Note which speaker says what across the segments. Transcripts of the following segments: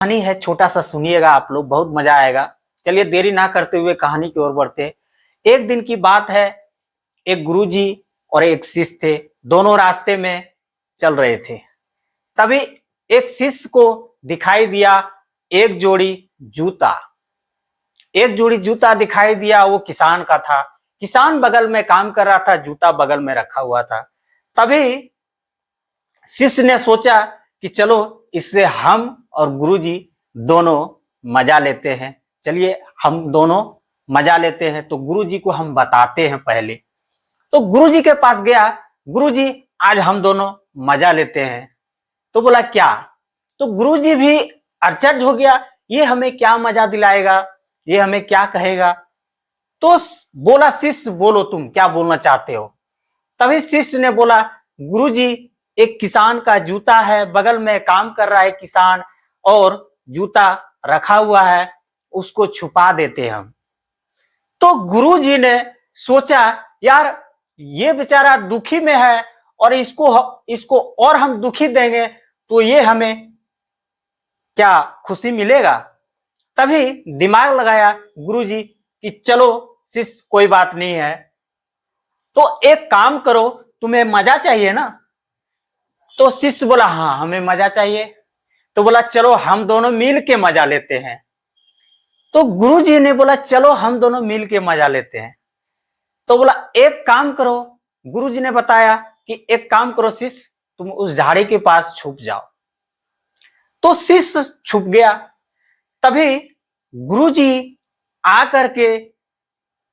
Speaker 1: कहानी है, छोटा सा सुनिएगा आप लोग, बहुत मजा आएगा। चलिए देरी ना करते हुए कहानी की ओर बढ़ते। एक दिन की बात है, एक गुरुजी और एक शिष्य थे, दोनों रास्ते में चल रहे थे। तभी एक शिष्य को दिखाई दिया एक जोड़ी जूता। एक जोड़ी जूता दिखाई दिया, वो किसान का था। किसान बगल में काम कर रहा था, जूता बगल में रखा हुआ था। तभी शिष्य ने सोचा कि चलो इससे हम और गुरुजी दोनों मजा लेते हैं। चलिए हम दोनों मजा लेते हैं, तो गुरुजी को हम बताते हैं पहले। तो गुरुजी के पास गया, गुरुजी आज हम दोनों मजा लेते हैं। तो बोला क्या? तो गुरुजी भी आश्चर्य हो गया, ये हमें क्या मजा दिलाएगा, ये हमें क्या कहेगा। तो बोला शिष्य बोलो तुम क्या बोलना चाहते हो। तभी शिष्य ने बोला गुरुजी एक किसान का जूता है, बगल में काम कर रहा है किसान, और जूता रखा हुआ है, उसको छुपा देते हम। तो गुरुजी ने सोचा यार ये बेचारा दुखी में है, और इसको और हम दुखी देंगे तो ये हमें क्या खुशी मिलेगा। तभी दिमाग लगाया गुरुजी कि चलो शिष्य कोई बात नहीं है, तो एक काम करो, तुम्हें मजा चाहिए ना। तो शिष्य बोला हाँ हमें मजा चाहिए। तो बोला चलो हम दोनों मिल के मजा लेते हैं। तो गुरुजी ने बोला चलो हम दोनों मिल के मजा लेते हैं। तो बोला एक काम करो, गुरुजी ने बताया कि एक काम करो शिष्य, तुम उस झाड़ी के पास छुप जाओ। तो शिष्य छुप गया। तभी गुरुजी आकर के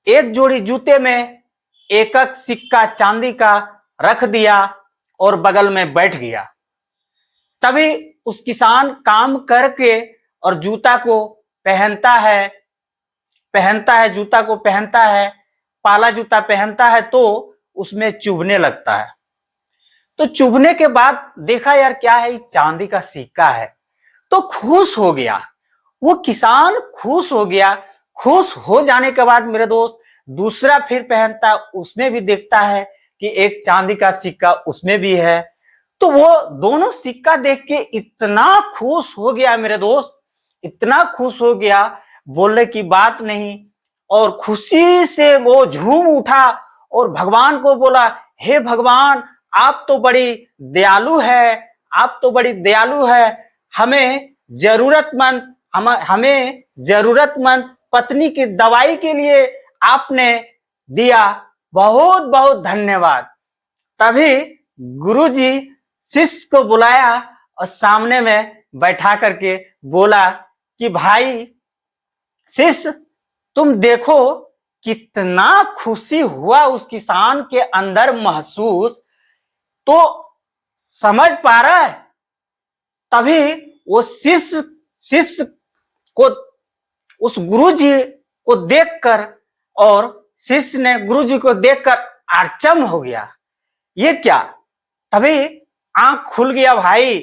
Speaker 1: एक जोड़ी जूते में एक एक सिक्का चांदी का रख दिया और बगल में बैठ गया। तभी उस किसान काम करके और जूता को पहनता है, जूता को पहनता है, पाला जूता पहनता है, तो उसमें चुभने लगता है। तो चुभने के बाद देखा यार क्या है, चांदी का सिक्का है। तो खुश हो गया, वो किसान खुश हो गया। खुश हो जाने के बाद मेरे दोस्त दूसरा फिर पहनता, उसमें भी देखता है कि एक चांदी का सिक्का उसमें भी है। तो वो दोनों सिक्का देख के इतना खुश हो गया मेरे दोस्त, इतना खुश हो गया बोलने की बात नहीं। और खुशी से वो झूम उठा और भगवान को बोला हे भगवान आप तो बड़ी दयालु है, आप तो बड़ी दयालु है। हमें जरूरतमंद पत्नी की दवाई के लिए आपने दिया, बहुत बहुत धन्यवाद। तभी गुरुजी शिष्य को बुलाया और सामने में बैठा करके बोला कि भाई शिष्य तुम देखो कितना खुशी हुआ उस किसान के अंदर महसूस, तो समझ पा रहा है। तभी वो शिष्य को उस गुरुजी को देखकर, और शिष्य ने गुरुजी को देखकर अचंभ हो गया, ये क्या। तभी आंख खुल गया भाई,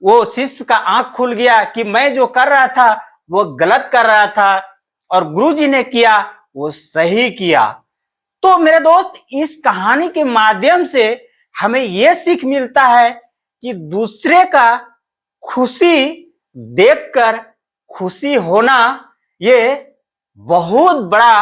Speaker 1: वो शिष्य का आंख खुल गया कि मैं जो कर रहा था वो गलत कर रहा था, और गुरुजी ने किया वो सही किया। तो मेरे दोस्त इस कहानी के माध्यम से हमें यह सीख मिलता है कि दूसरे का खुशी देखकर खुशी होना ये बहुत बड़ा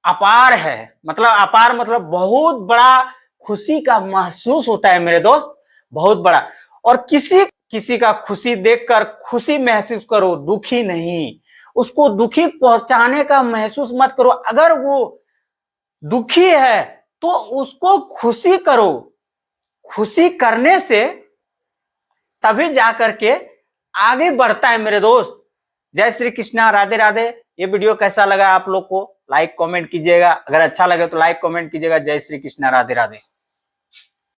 Speaker 1: अपार है, मतलब बहुत बड़ा खुशी का महसूस होता है मेरे दोस्त, बहुत बड़ा। और किसी का खुशी देखकर खुशी महसूस करो, दुखी नहीं। उसको दुखी पहुंचाने का महसूस मत करो। अगर वो दुखी है तो उसको खुशी करो, खुशी करने से तभी जाकर के आगे बढ़ता है मेरे दोस्त। जय श्री कृष्णा, राधे राधे। ये वीडियो कैसा लगा आप लोग को लाइक कमेंट कीजिएगा, अगर अच्छा लगे तो लाइक कमेंट कीजिएगा। जय श्री कृष्णा, राधे राधे।